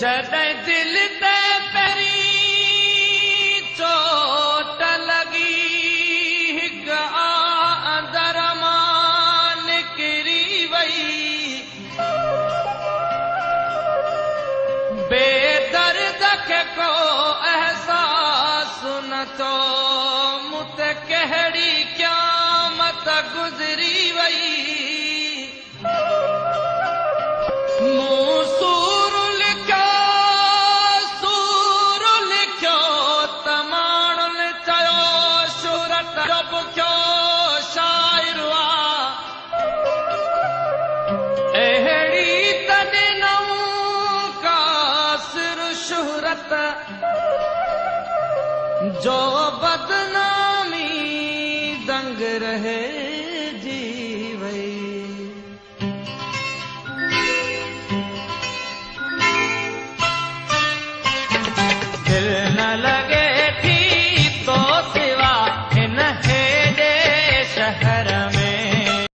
जॾहिं दिल ते पहिरीं चोट लॻी हिक अंदर मां निकिरी वई बेदर्द खे को एहसास न थियो मूं ते कहिड़ी क़यामत गुज़री वई मूं सूर लिखियो त माण्हुनि चयो शोहरत जो बुखियो शाइर अहिड़ी तॾहिं नऊं कासिर शोहरत जो बदनामी दंग रहे